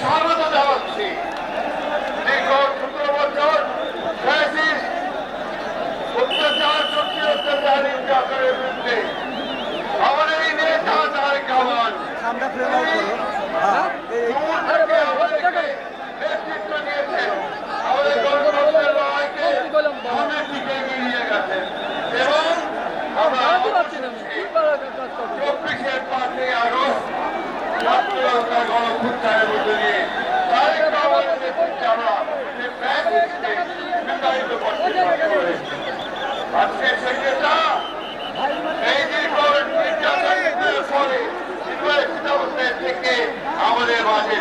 স্বাগত জানাচ্ছি। দীর্ঘ 17 বছর ফ্যাসিস্ট অত্যাচার অত্যাচারী সরকারের বিরুদ্ধে আমাদের এই নেতা তারেক রহমান নেতৃত্ব দিয়েছেন, আমাদের গণতন্ত্রের লড়াইকে সামনের দিকে এগিয়ে নিয়ে গেছেন এবং আমরা 24-এর 5ই আগস্ট ছাত্র জনতার গণঅভ্যুত্থানের মধ্য দিয়ে তারেক রহমানের নেতৃত্বে আমরা যে ফ্যাসিস্টকে বিতাড়িত করতে সক্ষম হয়েছি। আজকে সেই নেতা এই দীর্ঘ নির্যাতনের পরে অবস্থায় থেকে আমাদের মাঝে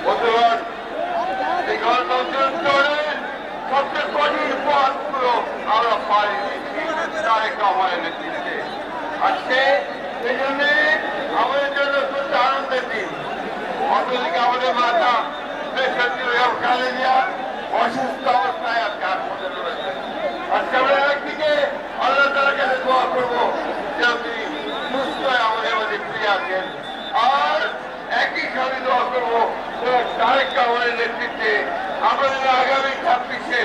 বন্ধুগণ, এই গণতন্ত্রের সবচেয়ে কঠিন পথগুলো আমরা পাড়ি দিচ্ছি তারেক রহমানের নেতৃত্বে। আজকে সেই জন্য আমাদের জন্য সত্যি আনন্দের দিন। অন্যদিকে আমাদের মাতা খালেদা অসুস্থ অবস্থায় আজকে হাসপাতালে রয়েছে। আজকে আমরা একদিকে আল্লাহ তাআলার কাছে দোয়া করবো যে তিনি সুস্থ আমাদের মধ্যে ফিরে আসেন, আর একই সাথে দোয়া করবো তারেক রহমানের নেতৃত্বে আমাদের আগামী 26-এ